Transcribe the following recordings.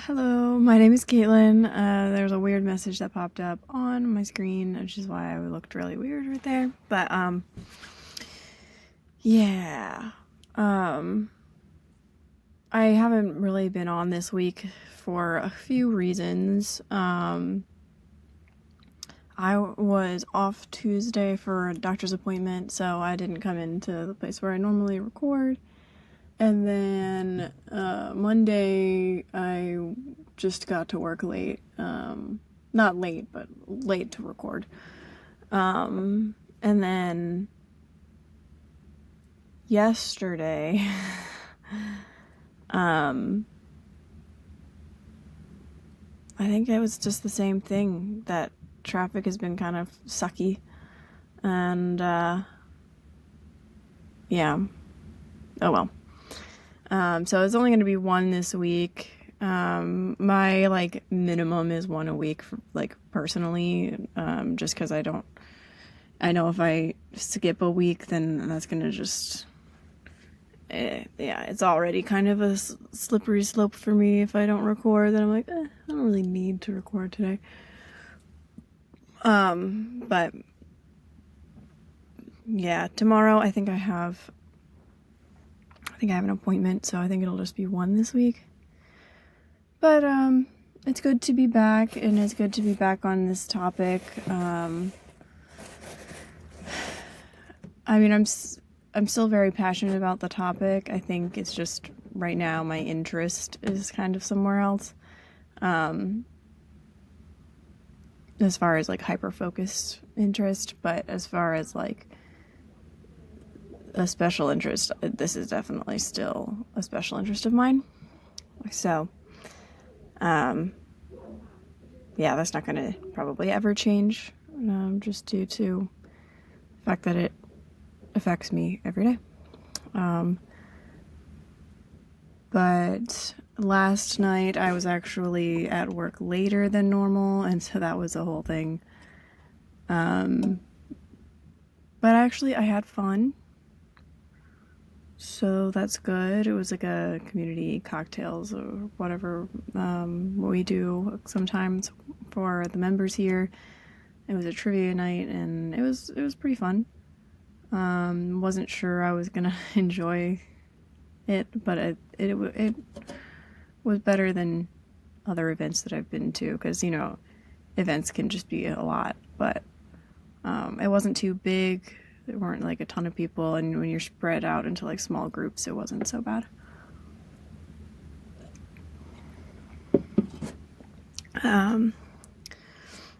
Hello, my name is Caitlin. There's a weird message that popped up on my screen, which is why I looked really weird right there. But, yeah. I haven't really been on this week for a few reasons. I was off Tuesday for a doctor's appointment, so I didn't come into the place where I normally record. And then Monday, I just got to work late. Not late, but late to record. And then yesterday, I think it was just the same thing, that traffic has been kind of sucky. And, yeah. Oh well. So it's only going to be one this week. My minimum is one a week for, personally, just because I know if I skip a week, then that's going to just, it's already kind of a slippery slope for me. If I don't record, then I'm like, I don't really need to record today. But yeah, tomorrow I think I have an appointment, so I think it'll just be one this week. But it's good to be back, and it's good to be back on this topic. I mean, I'm still very passionate about the topic. I think it's just right now my interest is kind of somewhere else. As far as hyper-focused interest, but as far as a special interest, this is definitely still a special interest of mine. So, yeah, that's not going to probably ever change, just due to the fact that it affects me every day. But last night I was actually at work later than normal, and so that was a whole thing. But actually I had fun. So that's good. It was like a community cocktails or whatever we do sometimes for the members here. It was a trivia night, and it was pretty fun. Wasn't sure I was gonna enjoy it, but it was better than other events that I've been to, because events can just be a lot. But it wasn't too big. There weren't a ton of people, and when you're spread out into small groups, it wasn't so bad. I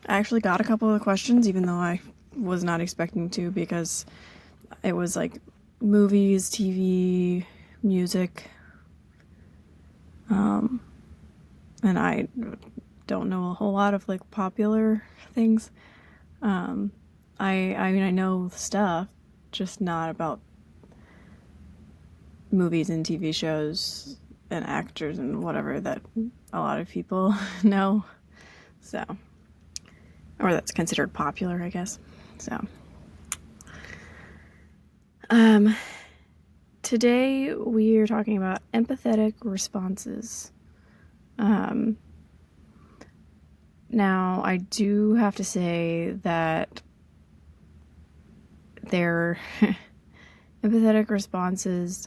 actually got a couple of questions, even though I was not expecting to, because it was movies, TV, music, and I don't know a whole lot of popular things. I mean, I know stuff, just not about movies and TV shows and actors and whatever that a lot of people know. So, or that's considered popular, I guess. So, today we are talking about empathetic responses. Now, I do have to say that their empathetic responses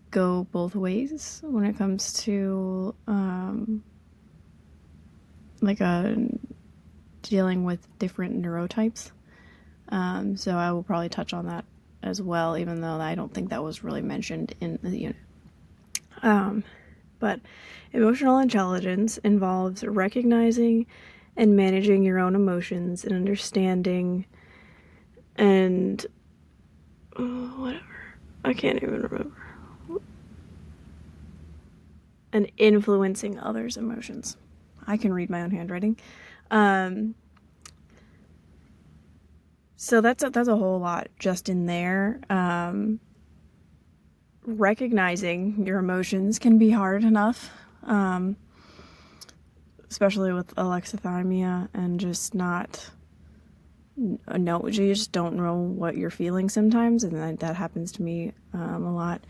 go both ways when it comes to dealing with different neurotypes. So I will probably touch on that as well, even though I don't think that was really mentioned in the unit. But emotional intelligence involves recognizing and managing your own emotions and understanding and whatever. I can't even remember. And influencing others' emotions. I can read my own handwriting. So that's a whole lot just in there. Recognizing your emotions can be hard enough, especially with alexithymia, and just not know, you just don't know what you're feeling sometimes, and that happens to me a lot.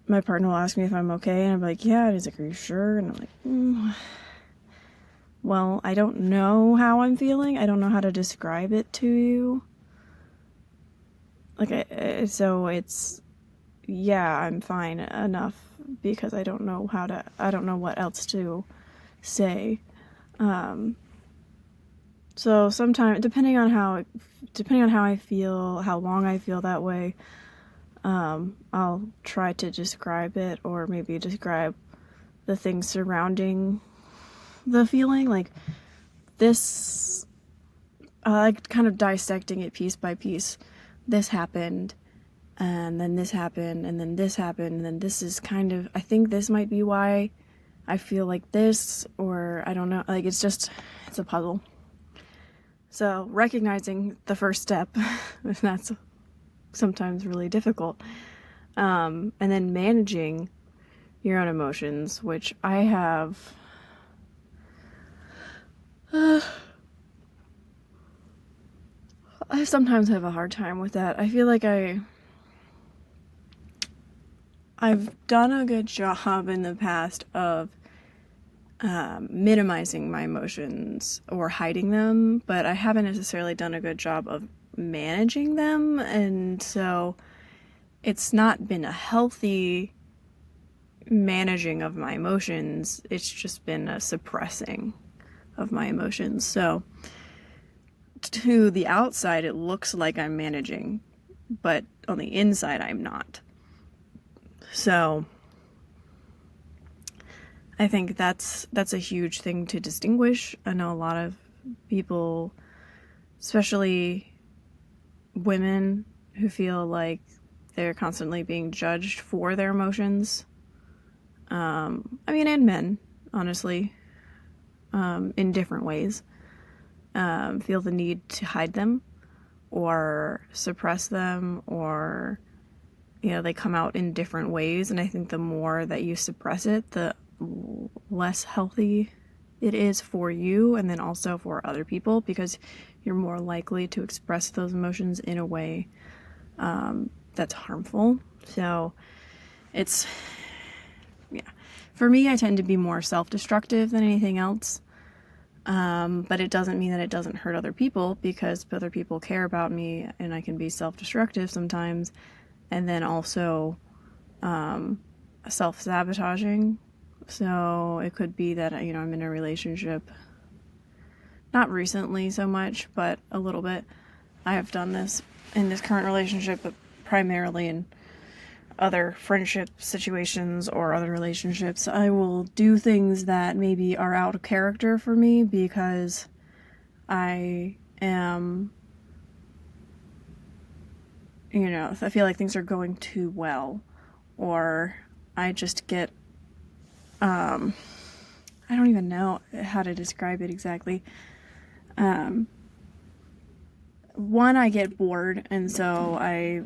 my partner will ask me if I'm okay, and I'm like, yeah, and he's like, are you sure? And I'm like, well, I don't know how I'm feeling. I don't know how to describe it to you. So it's, yeah, I'm fine enough because I don't know what else to say. So sometimes, depending on how I feel, how long I feel that way, I'll try to describe it, or maybe describe the things surrounding the feeling. Like this, like kind of dissecting it piece by piece. This happened, and then this happened, and then this happened, and then this is kind of, I think this might be why I feel like this, or I don't know. Like it's a puzzle. So recognizing the first step, that's sometimes really difficult. And then managing your own emotions, which I have. I sometimes have a hard time with that. I feel like I've done a good job in the past of minimizing my emotions or hiding them, but I haven't necessarily done a good job of managing them, and so it's not been a healthy managing of my emotions. It's just been a suppressing of my emotions. So to the outside, it looks like I'm managing, but on the inside, I'm not. So I think that's a huge thing to distinguish. I know a lot of people, especially women, who feel like they're constantly being judged for their emotions. And men, honestly, in different ways, feel the need to hide them or suppress them, or they come out in different ways. And I think the more that you suppress it, the less healthy it is for you, and then also for other people, because you're more likely to express those emotions in a way that's harmful. So it's, for me, I tend to be more self-destructive than anything else. But it doesn't mean that it doesn't hurt other people, because other people care about me, and I can be self-destructive sometimes, and then also self-sabotaging. So it could be that, I'm in a relationship, not recently so much, but a little bit. I have done this in this current relationship, but primarily in other friendship situations or other relationships. I will do things that maybe are out of character for me because I am, I feel like things are going too well, or I just get, I don't even know how to describe it exactly. One, I get bored, and so I,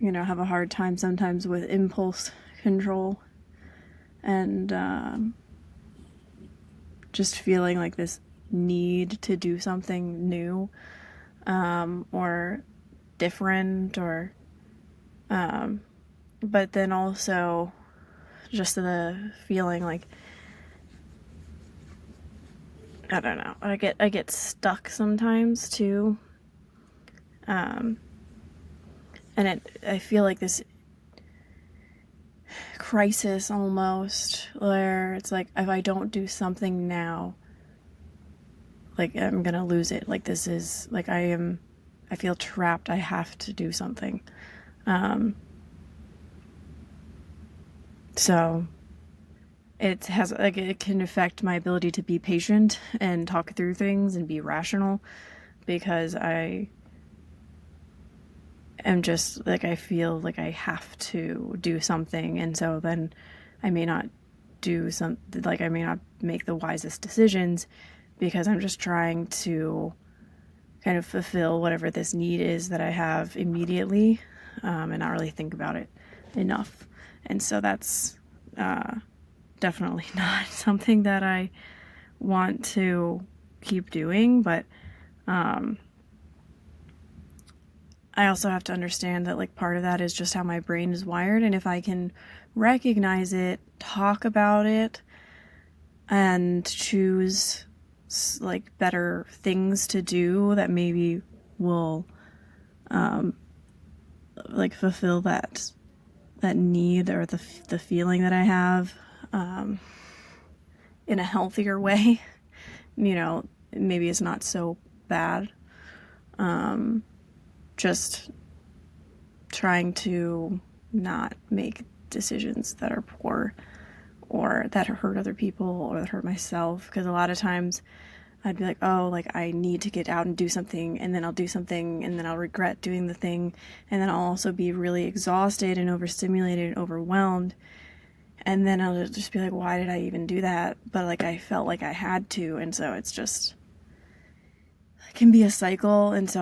have a hard time sometimes with impulse control, and just feeling like this need to do something new, or different, or, but then also just the feeling like, I don't know, I get stuck sometimes too. And I feel like this crisis almost, where it's like, if I don't do something now, like I'm gonna lose it. Like this is, like I feel trapped. I have to do something. So it has, like, it can affect my ability to be patient and talk through things and be rational, because I am just like, I feel like I have to do something, and so then I may not I may not make the wisest decisions, because I'm just trying to kind of fulfill whatever this need is that I have immediately, and not really think about it enough. And so that's definitely not something that I want to keep doing, but I also have to understand that like part of that is just how my brain is wired, and if I can recognize it, talk about it, and choose like better things to do that maybe will like fulfill that need or the feeling that I have in a healthier way, maybe it's not so bad. Just trying to not make decisions that are poor or that hurt other people or that hurt myself, because a lot of times I'd be like, oh, like I need to get out and do something, and then I'll do something, and then I'll regret doing the thing, and then I'll also be really exhausted and overstimulated and overwhelmed, and then I'll just be like, why did I even do that? But like I felt like I had to, and so it can be a cycle, and so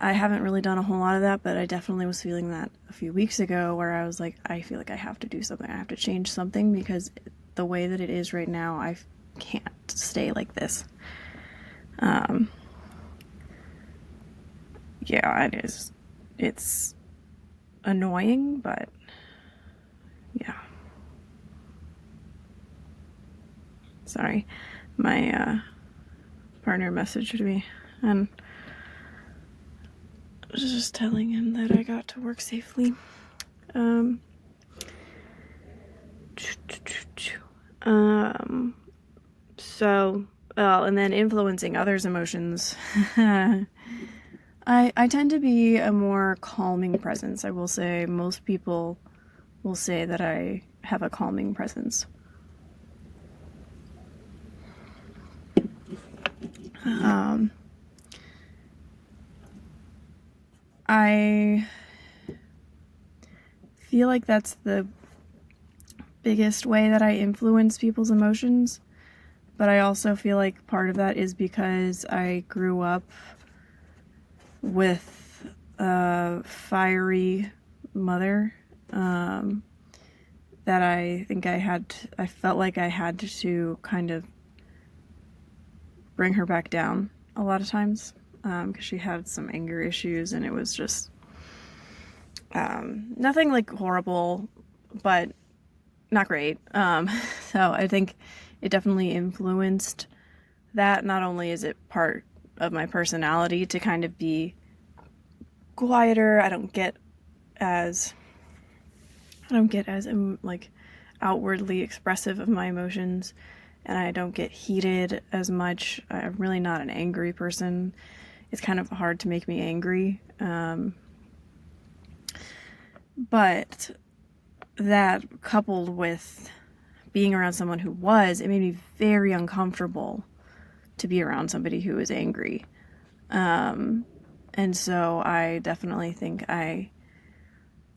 I haven't really done a whole lot of that, but I definitely was feeling that a few weeks ago where I was like, I feel like I have to do something. I have to change something because the way that it is right now, I can't stay like this. Yeah, it is. It's annoying, but yeah. Sorry. My partner messaged me and I was just telling him that I got to work safely. So, and then influencing others' emotions. I tend to be a more calming presence. I will say most people will say that I have a calming presence. I feel like that's the biggest way that I influence people's emotions, but I also feel like part of that is because I grew up with a fiery mother, that I think I felt like I had to kind of bring her back down a lot of times, because she had some anger issues, and it was just nothing like horrible, but not great. So I think it definitely influenced that. Not only is it part of my personality to kind of be quieter, I don't get as like outwardly expressive of my emotions, and I don't get heated as much. I'm really not an angry person. It's kind of hard to make me angry. But that coupled with being around someone who it made me very uncomfortable to be around somebody who is angry. And so I definitely think I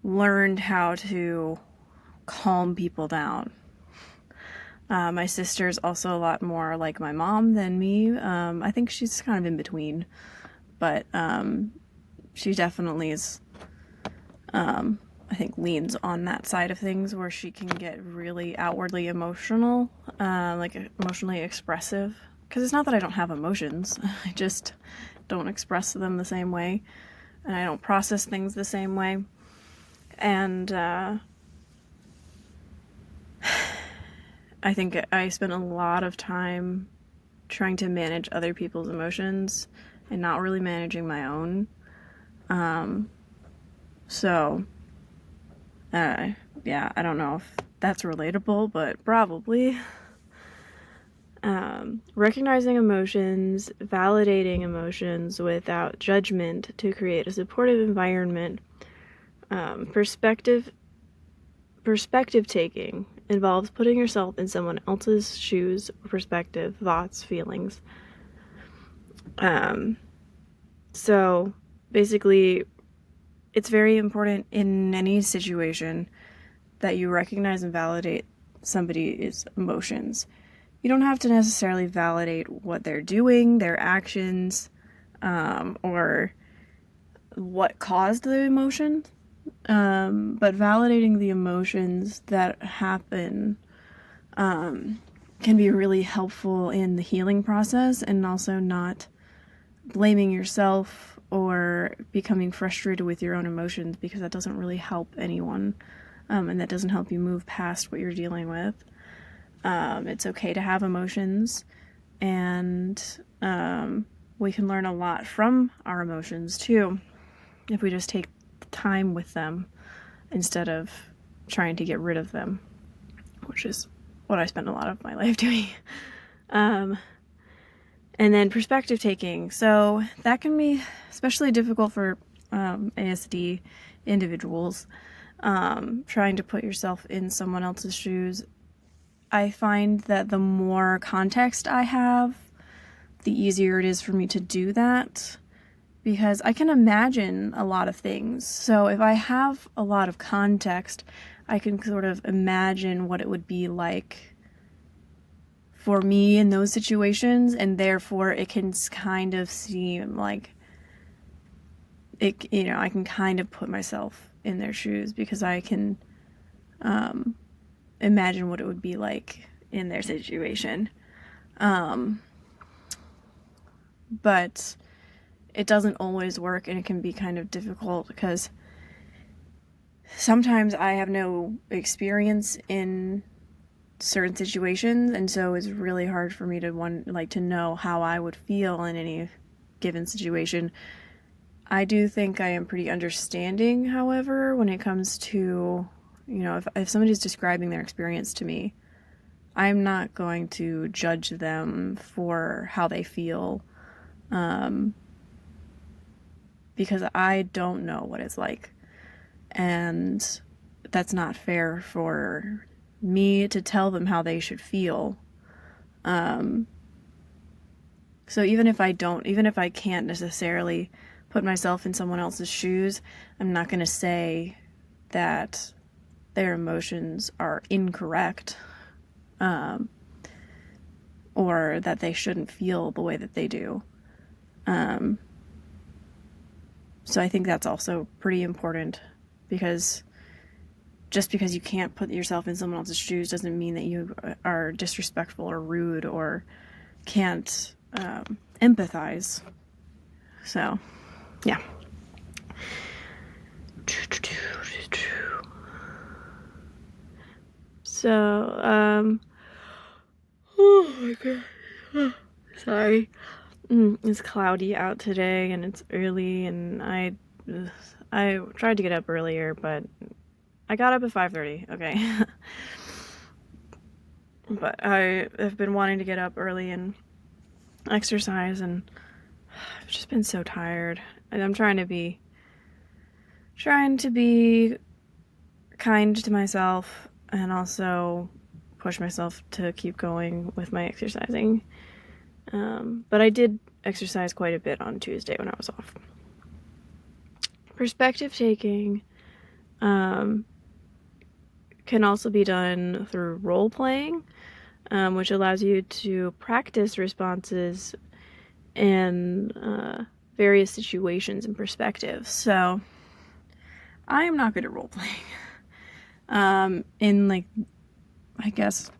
learned how to calm people down. My sister's also a lot more like my mom than me. I think she's kind of in between, but she definitely is, I think, leans on that side of things where she can get really outwardly emotional, like emotionally expressive. Because it's not that I don't have emotions, I just don't express them the same way, and I don't process things the same way. And I think I spent a lot of time trying to manage other people's emotions and not really managing my own. So, yeah, I don't know if that's relatable, but probably. Recognizing emotions, validating emotions without judgment to create a supportive environment. Perspective taking involves putting yourself in someone else's shoes, perspective, thoughts, feelings. So basically, it's very important in any situation that you recognize and validate somebody's emotions. You don't have to necessarily validate what they're doing, their actions, or what caused the emotion, but validating the emotions that happen can be really helpful in the healing process, and also not blaming yourself or becoming frustrated with your own emotions, because that doesn't really help anyone, and that doesn't help you move past what you're dealing with. It's okay to have emotions, and we can learn a lot from our emotions too if we just take time with them instead of trying to get rid of them, which is what I spend a lot of my life doing. And then perspective taking. So that can be especially difficult for ASD individuals, trying to put yourself in someone else's shoes. I find that the more context I have, the easier it is for me to do that, because I can imagine a lot of things. So if I have a lot of context, I can sort of imagine what it would be like for me in those situations, and therefore it can kind of seem like it, I can kind of put myself in their shoes, because I can imagine what it would be like in their situation. But it doesn't always work, and it can be kind of difficult because sometimes I have no experience in certain situations, and so it's really hard for me to to know how I would feel in any given situation. I do think I am pretty understanding, however, when it comes to, if somebody's describing their experience to me, I'm not going to judge them for how they feel, because I don't know what it's like, and that's not fair for me to tell them how they should feel. So even if I can't necessarily put myself in someone else's shoes, I'm not going to say that their emotions are incorrect, or that they shouldn't feel the way that they do. So I think that's also pretty important, because just because you can't put yourself in someone else's shoes doesn't mean that you are disrespectful or rude or can't empathize. So, yeah. So, oh my god. Sorry. It's cloudy out today, and it's early, and I tried to get up earlier, but I got up at 5:30, okay? But I have been wanting to get up early and exercise, and I've just been so tired. And I'm trying to be kind to myself, and also push myself to keep going with my exercising. But I did exercise quite a bit on Tuesday when I was off. Perspective taking can also be done through role playing, which allows you to practice responses in various situations and perspectives. So I am not good at role playing. In I guess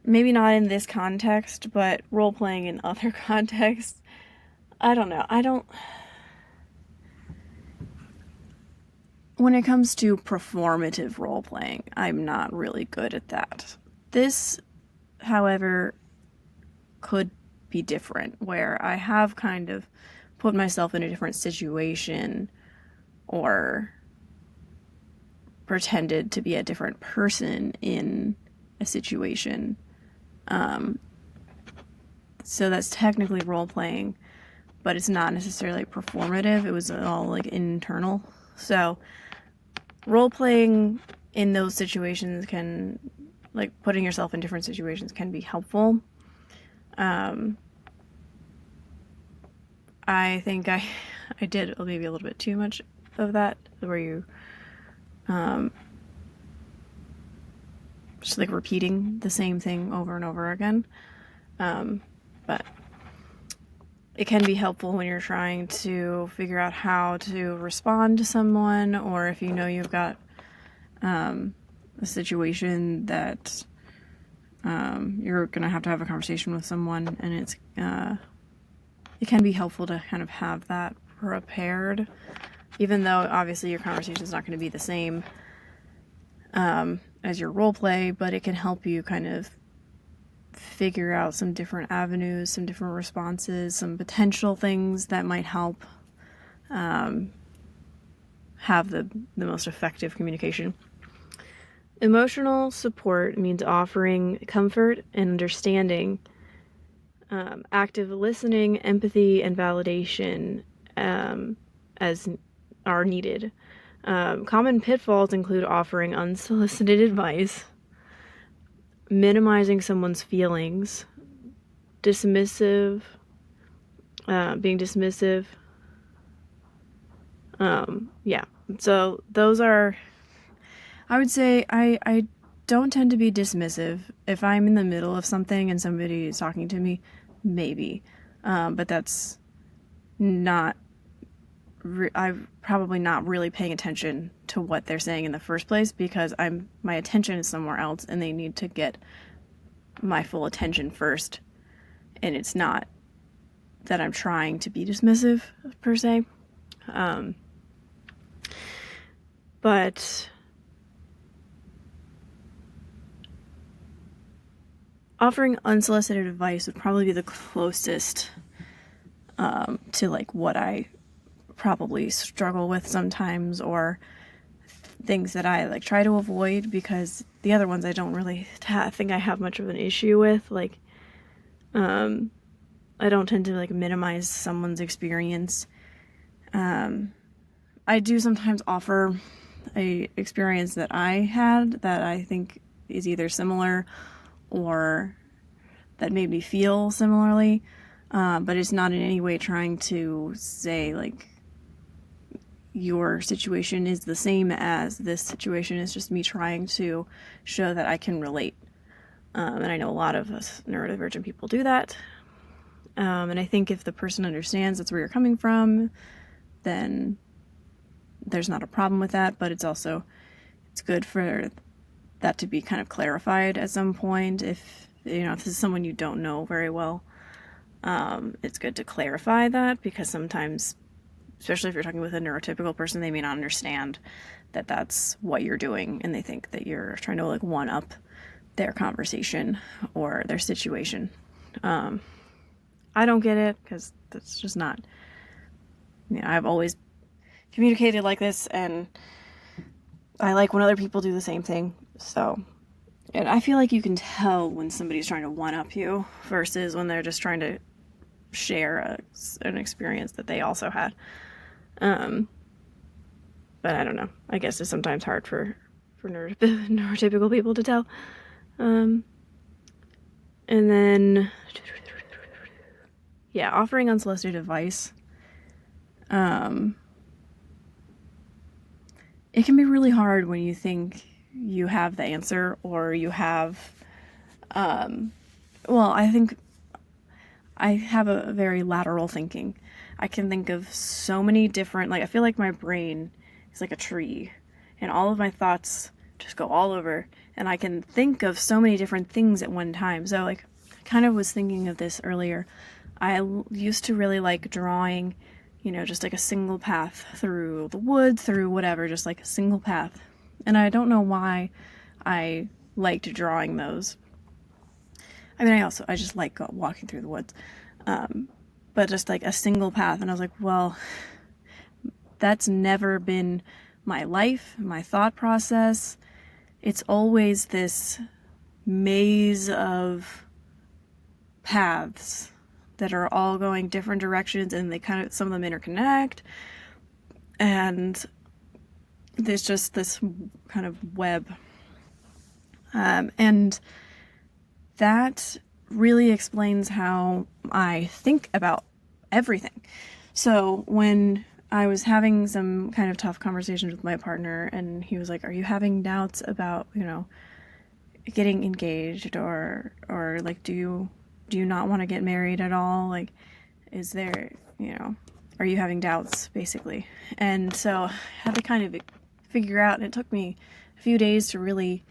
maybe not in this context, but role playing in other contexts. I don't know. When it comes to performative role playing, I'm not really good at that. This, however, could be different, where I have kind of put myself in a different situation or pretended to be a different person in a situation. So that's technically role playing, but it's not necessarily performative. It was all internal. So role playing in those situations can, putting yourself in different situations can be helpful. I think I did maybe a little bit too much of that, where you just repeating the same thing over and over again. But it can be helpful when you're trying to figure out how to respond to someone, or if you've got a situation that you're gonna have to have a conversation with someone, and it can be helpful to kind of have that prepared, even though obviously your conversation is not going to be the same as your role play, but it can help you kind of figure out some different avenues, some different responses, some potential things that might help have the most effective communication. Emotional support means offering comfort and understanding, active listening, empathy, and validation as are needed. Common pitfalls include offering unsolicited advice, minimizing someone's feelings, being dismissive. So those are, I would say I don't tend to be dismissive. If I'm in the middle of something and somebody is talking to me, maybe. But that's not, I'm probably not really paying attention to what they're saying in the first place, because my attention is somewhere else and they need to get my full attention first. And it's not that I'm trying to be dismissive per se. But offering unsolicited advice would probably be the closest to like what I probably struggle with sometimes, or things that I like try to avoid, because the other ones I don't really think I have much of an issue with. Like, I don't tend to like minimize someone's experience. I do sometimes offer a experience that I had that I think is either similar or that made me feel similarly, but it's not in any way trying to say like your situation is the same as this situation. It's just me trying to show that I can relate. And I know a lot of us neurodivergent people do that. And I think if the person understands that's where you're coming from, then there's not a problem with that. But it's good for that to be kind of clarified at some point. If this is someone you don't know very well, it's good to clarify that, because sometimes, especially if you're talking with a neurotypical person, they may not understand that that's what you're doing, and they think that you're trying to like one up their conversation or their situation. I don't get it, because that's just not, I've always communicated like this, and I like when other people do the same thing. So, and I feel like you can tell when somebody's trying to one up you versus when they're just trying to share an experience that they also had. But I don't know. I guess it's sometimes hard for neurotypical people to tell. And then, offering unsolicited advice. It can be really hard when you think you have the answer, or you have, I think I have a very lateral thinking. I can think of so many different, I feel like my brain is like a tree, and all of my thoughts just go all over, and I can think of so many different things at one time. So I kind of was thinking of this earlier. I used to really like drawing, just like a single path through the woods, through whatever, just like a single path. And I don't know why I liked drawing those. I mean, I just like walking through the woods. But just like a single path. And I was like, well, that's never been my life, my thought process. It's always this maze of paths that are all going different directions, and they some of them interconnect, and there's just this kind of web, and that really explains how I think about everything. So when I was having some kind of tough conversations with my partner, and he was like, are you having doubts about getting engaged, or like do you not want to get married at all? Like, is there, are you having doubts, basically? And so I had to kind of figure out, and it took me a few days to really,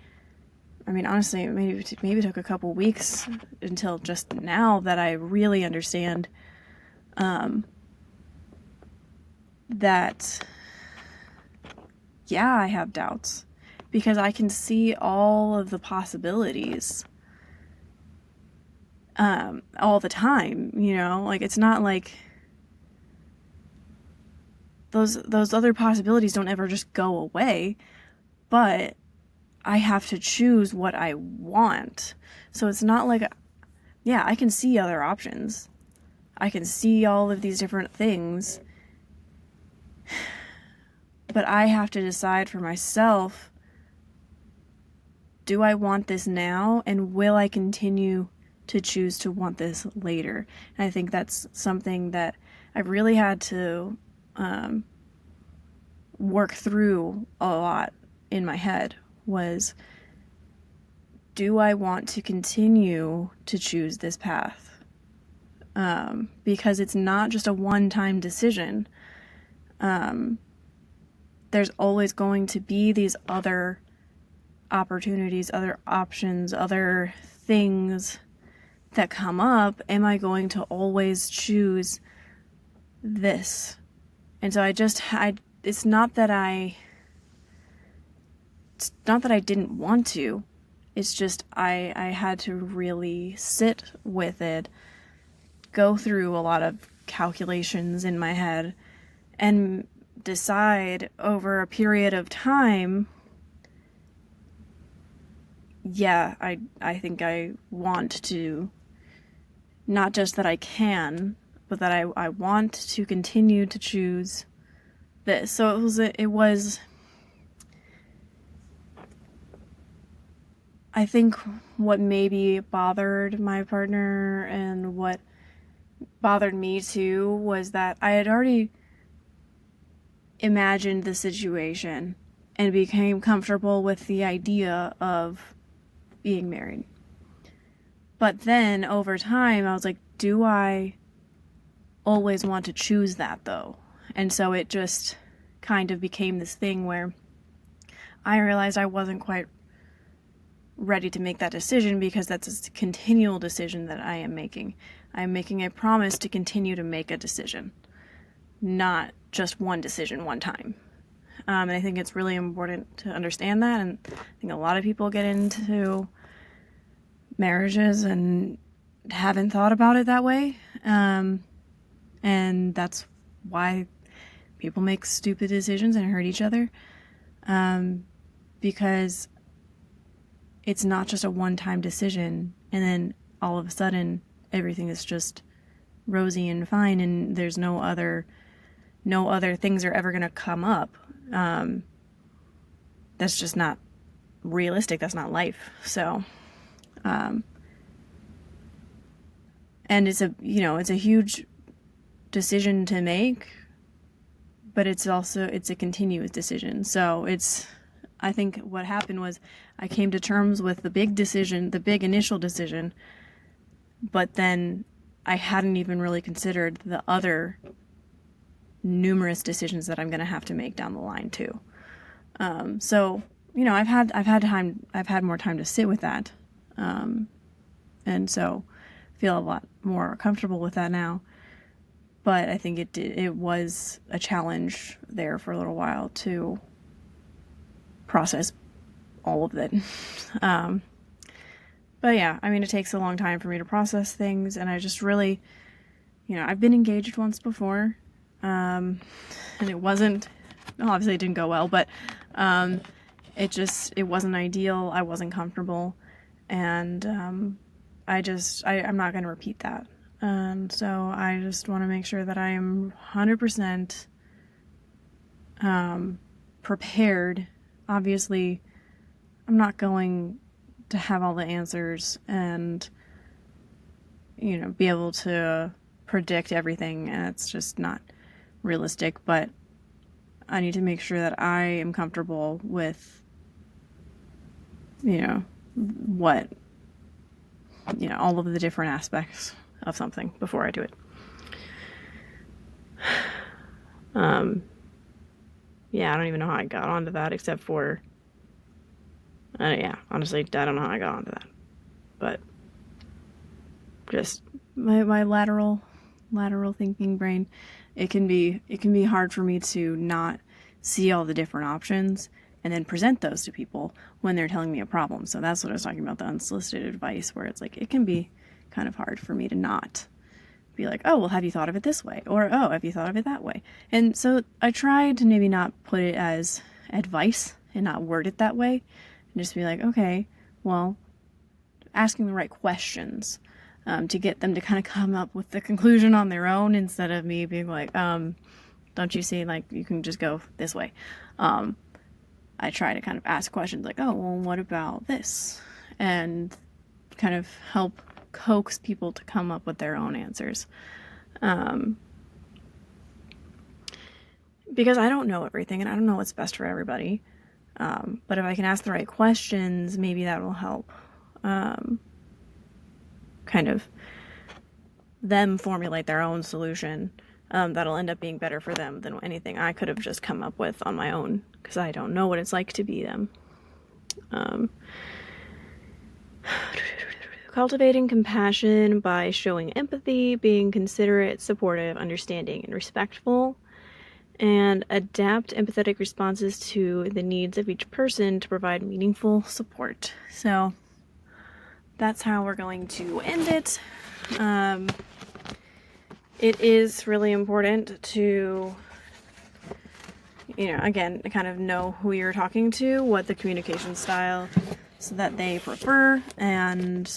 honestly, maybe it took a couple weeks until just now that I really understand that, yeah, I have doubts because I can see all of the possibilities all the time, you know? Like, it's not like those other possibilities don't ever just go away, but I have to choose what I want. So it's not like, yeah, I can see other options. I can see all of these different things, but I have to decide for myself, do I want this now, and will I continue to choose to want this later? And I think that's something that I've really had to work through a lot in my head was, do I want to continue to choose this path? Because it's not just a one-time decision. There's always going to be these other opportunities, other options, other things that come up. Am I going to always choose this? And so it's not that I didn't want to. It's just I had to really sit with it, go through a lot of calculations in my head, and decide over a period of time, yeah, I think I want to, not just that I can, but that I want to continue to choose this. So it was I think what maybe bothered my partner and what bothered me too was that I had already imagined the situation and became comfortable with the idea of being married. But then over time, I was like, do I always want to choose that though? And so it just kind of became this thing where I realized I wasn't quite ready to make that decision because that's a continual decision that I am making. I am making a promise to continue to make a decision, not just one decision one time. And I think it's really important to understand that. And I think a lot of people get into marriages and haven't thought about it that way. And that's why people make stupid decisions and hurt each other. Because it's not just a one-time decision and then all of a sudden everything is just rosy and fine and there's no other things are ever going to come up. That's just not realistic. That's not life. So, and it's a huge decision to make, but it's a continuous decision. So I think what happened was I came to terms with the big decision, the big initial decision, but then I hadn't even really considered the other numerous decisions that I'm going to have to make down the line too. So, I've had more time to sit with that. And so I feel a lot more comfortable with that now. But I think it was a challenge there for a little while to process all of it. But yeah, I mean, it takes a long time for me to process things, and I just really, I've been engaged once before, and obviously it didn't go well, but it wasn't ideal. I wasn't comfortable, and I'm not going to repeat that. And so I just want to make sure that I am 100% prepared. Obviously, I'm not going to have all the answers and, be able to predict everything, and it's just not realistic, but I need to make sure that I am comfortable with, what, all of the different aspects of something before I do it. Yeah, I don't even know how I got onto that except for, honestly, I don't know how I got onto that, but just my lateral lateral thinking brain, it can be hard for me to not see all the different options and then present those to people when they're telling me a problem. So that's what I was talking about, the unsolicited advice, where it's like it can be kind of hard for me to not be like, oh, well, have you thought of it this way? Or, oh, have you thought of it that way? And so I tried to maybe not put it as advice and not word it that way, and just be like, okay, well, asking the right questions to get them to kind of come up with the conclusion on their own, instead of me being like, don't you see, like, you can just go this way. I try to kind of ask questions like, oh, well, what about this? And kind of help coax people to come up with their own answers. Because I don't know everything and I don't know what's best for everybody. But if I can ask the right questions, maybe that will help kind of them formulate their own solution that'll end up being better for them than anything I could have just come up with on my own, because I don't know what it's like to be them. Cultivating compassion by showing empathy, being considerate, supportive, understanding, and respectful, and adapt empathetic responses to the needs of each person to provide meaningful support. So that's how we're going to end it. It is really important to, again, kind of know who you're talking to, what the communication style so that they prefer, and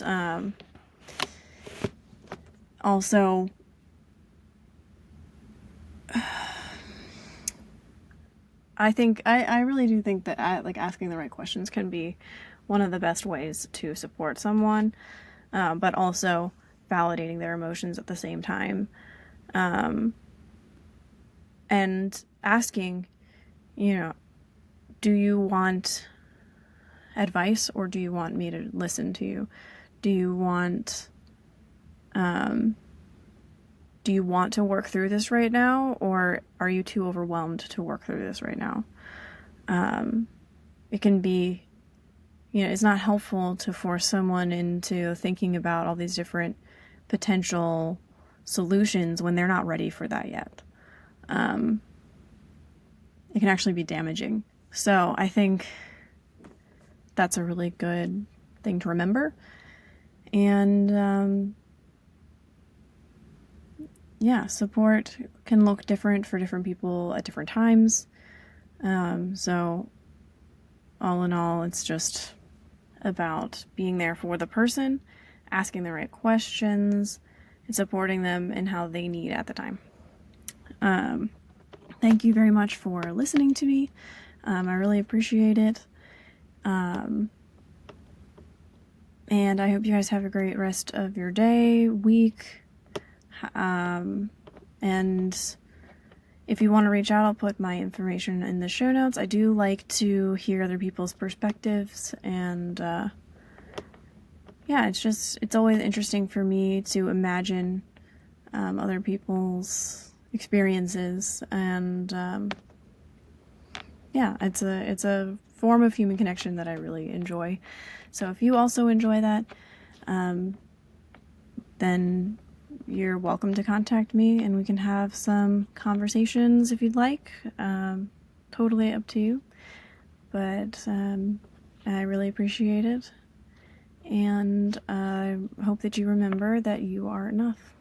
also I really do think that asking the right questions can be one of the best ways to support someone, but also validating their emotions at the same time, and asking, do you want advice or do you want me to listen to you? Do you want to work through this right now, or are you too overwhelmed to work through this right now? It can be, it's not helpful to force someone into thinking about all these different potential solutions when they're not ready for that yet. It can actually be damaging. So I think that's a really good thing to remember. And support can look different for different people at different times. So all in all, it's just about being there for the person, asking the right questions, and supporting them in how they need at the time. Thank you very much for listening to me. I really appreciate it. And I hope you guys have a great rest of your day, week. And if you want to reach out, I'll put my information in the show notes. I do like to hear other people's perspectives, and it's always interesting for me to imagine other people's experiences, and it's a form of human connection that I really enjoy. So if you also enjoy that, then you're welcome to contact me and we can have some conversations if you'd like. Totally up to you. But I really appreciate it. And I hope that you remember that you are enough.